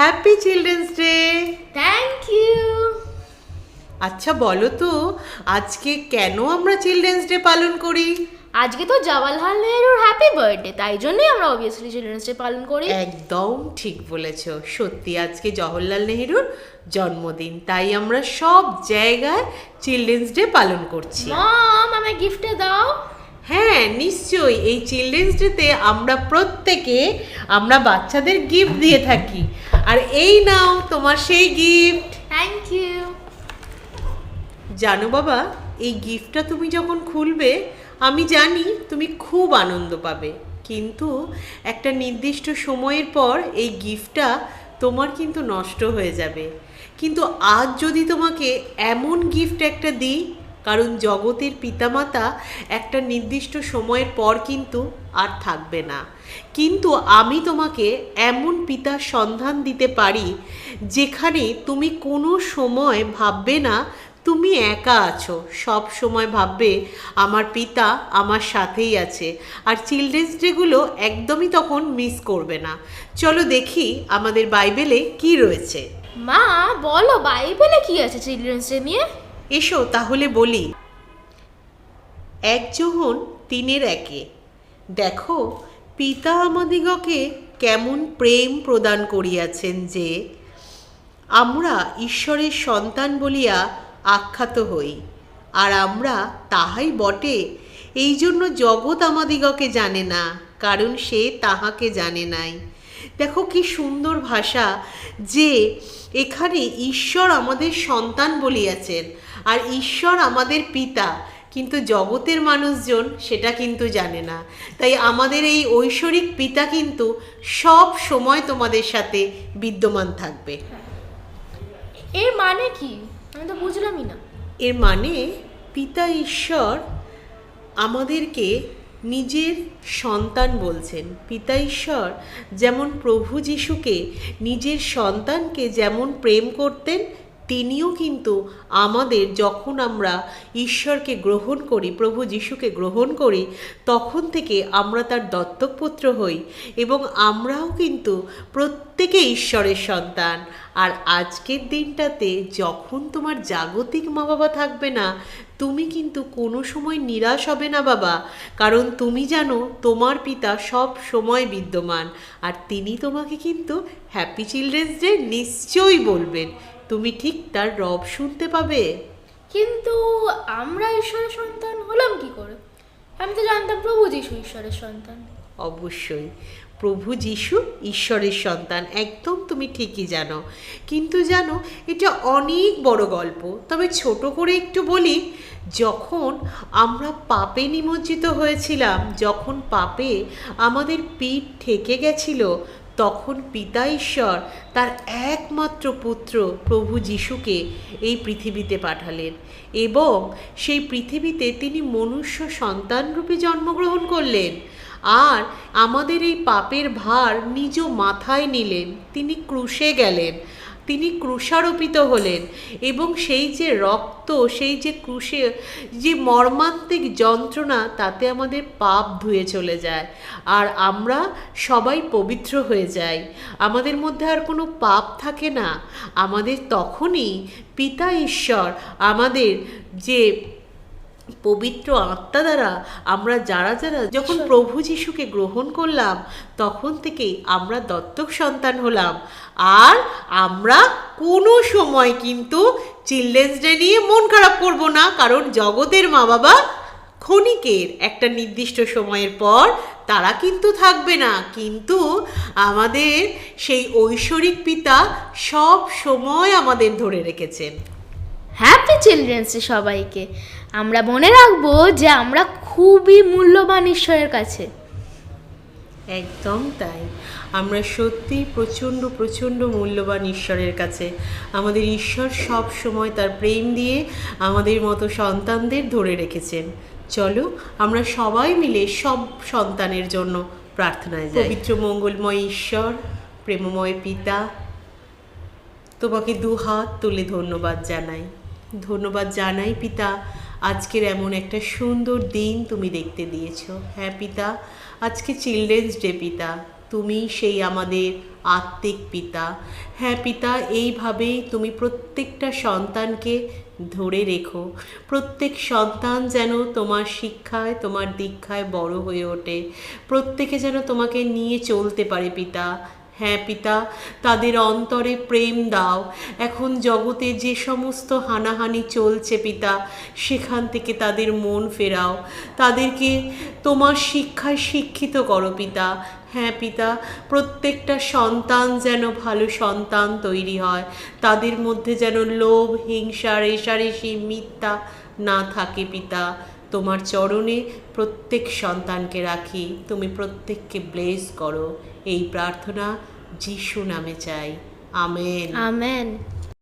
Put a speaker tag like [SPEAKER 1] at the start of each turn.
[SPEAKER 1] Happy children's day.
[SPEAKER 2] Thank you.
[SPEAKER 1] আচ্ছা বলো তো, আজকে কেন আমরা চিলড্রেন্স ডে পালন করি?
[SPEAKER 2] আজকে তো জওয়াহরলাল নেহরুর হ্যাপি বার্থডে, তাই জন্যই আমরা অবভিয়াসলি চিলড্রেন্স ডে পালন করি।
[SPEAKER 1] একদম ঠিক বলেছ, সত্যি আজকে জওহরলাল নেহরুর জন্মদিন, তাই আমরা সব জায়গায় চিলড্রেন্স ডে পালন করছি।
[SPEAKER 2] মম, আমায় গিফটটা দাও।
[SPEAKER 1] হ্যাঁ নিশ্চয়ই, এই চিলড্রেন্স ডেতে আমরা বাচ্চাদের গিফট দিয়ে থাকি। আর এই নাও তোমার সেই গিফট।
[SPEAKER 2] Thank you.
[SPEAKER 1] জানো বাবা, এই গিফটটা তুমি যখন খুলবে আমি জানি তুমি খুব আনন্দ পাবে, কিন্তু একটা নির্দিষ্ট সময়ের পর এই গিফটটা তোমার কিন্তু নষ্ট হয়ে যাবে। কিন্তু আজ যদি তোমাকে এমন গিফট একটা দিই, কারণ জগতের পিতামাতা একটা নির্দিষ্ট সময়ের পর কিন্তু আর থাকবে না, কিন্তু আমি তোমাকে এমন পিতার সন্ধান দিতে পারি যেখানে তুমি কোনো সময় ভাববে না তুমি একা আছো, সব সময় ভাববে আমার পিতা আমার সাথেই আছে। আর চিলড্রেন্স ডেগুলো একদমই তখন মিস করবে না। চলো দেখি আমাদের বাইবেলে কি রয়েছে।
[SPEAKER 2] মা বলো, বাইবেলে কি আছে চিলড্রেন্স ডে নিয়ে?
[SPEAKER 1] এসো তাহলে বলি। 1 যোহন 3:1 দেখো, পিতা আমাদিগকে কেমন প্রেম প্রদান করিয়াছেন যে আমরা ঈশ্বরের সন্তান বলিয়া আখ্যাত হই, আর আমরা তাহাই বটে। এই জন্য জগৎ আমাদিগকে জানে না, কারণ সে তাহাকে জানে নাই। দেখো কি সুন্দর ভাষা, যে এখানে ঈশ্বর আমাদের সন্তান বলিয়াছেন আর ঈশ্বর আমাদের পিতা, কিন্তু জগতের মানুষজন সেটা কিন্তু জানে না। তাই আমাদের এই ঐশ্বরিক পিতা কিন্তু সব সময় তোমাদের সাথে বিদ্যমান থাকবে।
[SPEAKER 2] এর মানে কি? আমি তো বুঝলামই না।
[SPEAKER 1] এর মানে পিতা ঈশ্বর আমাদেরকে নিজের সন্তান বলছেন। পিতা ঈশ্বর যেমন প্রভু যিশুকে নিজের সন্তানকে যেমন প্রেম করতেন, তিনিও কিন্তু আমাদের, যখন আমরা ঈশ্বরকে গ্রহণ করি, প্রভু যিশুকে গ্রহণ করি, তখন থেকে আমরা তার দত্তক পুত্র হই এবং আমরাও কিন্তু প্রত্যেকে ঈশ্বরের সন্তান। আর আজকের দিনটাতে যখন তোমার জাগতিক মা বাবা থাকবে না, তুমি কিন্তু কোনো সময় নিরাশ হবে না বাবা, কারণ তুমি জানো তোমার পিতা সব সময় বিদ্যমান আর তিনি তোমাকে কিন্তু হ্যাপি চিলড্রেন্স ডে নিশ্চয়ই বলবেন। তুমি ঠিক তার রব শুনতে পাবে।
[SPEAKER 2] কিন্তু আমরা ঈশ্বরের সন্তান হলাম কি করে? আমি তো জানতাম প্রভু যিশু ঈশ্বরের সন্তান।
[SPEAKER 1] অবশ্যই প্রভু যিশু ঈশ্বরের সন্তান, একদম তুমি ঠিকই জানো, কিন্তু জানো এটা অনেক বড় গল্প। তবে ছোট করে একটু বলি, যখন আমরা পাপে নিমজ্জিত হয়েছিলাম, যখন পাপে আমাদের পিঠ ঠেকে গেছিল, তখন পিতা ঈশ্বর তার একমাত্র পুত্র প্রভু যিশুকে এই পৃথিবীতে পাঠালেন এবং সেই পৃথিবীতে তিনি মনুষ্য সন্তানরূপে জন্মগ্রহণ করলেন আর আমাদের এই পাপের ভার নিজ মাথায় নিলেন। তিনি ক্রুশে গেলেন, তিনি ক্রুশারোপিত হলেন এবং সেই যে রক্ত, সেই যে ক্রুশে যে মর্মান্তিক যন্ত্রণা, তাতে আমাদের পাপ ধুয়ে চলে যায় আর আমরা সবাই পবিত্র হয়ে যাই। আমাদের মধ্যে আর কোনো পাপ থাকে না। আমাদের তখনই পিতা ঈশ্বর আমাদের যে পবিত্র আত্মা দ্বারা আমরা যারা যখন প্রভু যিশুকে গ্রহণ করলাম, তখন থেকেই আমরা দত্তক সন্তান হলাম। আর আমরা কোনো সময় কিন্তু চিলড্রেন্স ডে নিয়ে মন খারাপ করব না, কারণ জগতের মা বাবা ক্ষণিকের একটা নির্দিষ্ট সময়ের পর তারা কিন্তু থাকবে না, কিন্তু আমাদের সেই ঐশ্বরিক পিতা সব সময় আমাদের ধরে রেখেছেন।
[SPEAKER 2] হ্যাপি চিলড্রেন্স ডে সবাইকে। আমরা মনে রাখবো যে আমরা খুবই মূল্যবান ঈশ্বরের কাছে।
[SPEAKER 1] একদম তাই, আমরা সত্যি প্রচণ্ড প্রচণ্ড মূল্যবান ঈশ্বরের কাছে। আমাদের ঈশ্বর সব সময় তার প্রেম দিয়ে আমাদের মতো সন্তানদের ধরে রেখেছেন। চলো আমরা সবাই মিলে সব সন্তানের জন্য প্রার্থনায় যাই। পবিত্র মঙ্গলময় ঈশ্বর, প্রেমময় পিতা, তোমাকে দুহাত তুলে ধন্যবাদ জানাই পিতা, আজকের এমন একটা সুন্দর দিন তুমি দেখতে দিয়েছো। হ্যাঁ পিতা, আজকে চিলড্রেন্স ডে পিতা, তুমি সেই আমাদের আত্মিক পিতা। হ্যাঁ পিতা, এইভাবেই তুমি প্রত্যেকটা সন্তানকে ধরে রেখো। প্রত্যেক সন্তান যেন তোমার শিক্ষায়, তোমার দীক্ষায় বড় হয়ে ওঠে। প্রত্যেকে যেন তোমাকে নিয়ে চলতে পারে পিতা। হ্যাঁ পিতা, তাদের অন্তরে প্রেম দাও। এখন জগতে যে সমস্ত হানাহানি চলছে পিতা, সেখান থেকে তাদের মন ফেরাও। তাদেরকে তোমার শিক্ষায় শিক্ষিত করো পিতা। হ্যাঁ পিতা, প্রত্যেকটা সন্তান যেন ভালো সন্তান তৈরি হয়। তাদের মধ্যে যেন লোভ, হিংসা, রেষারেষি, মিথ্যা না থাকে পিতা। তোমার চরণে প্রত্যেক সন্তানকে রাখি, তুমি প্রত্যেককে ব্লেস করো। এই প্রার্থনা যিশু নামে চাই। আমেন।
[SPEAKER 2] আমেন।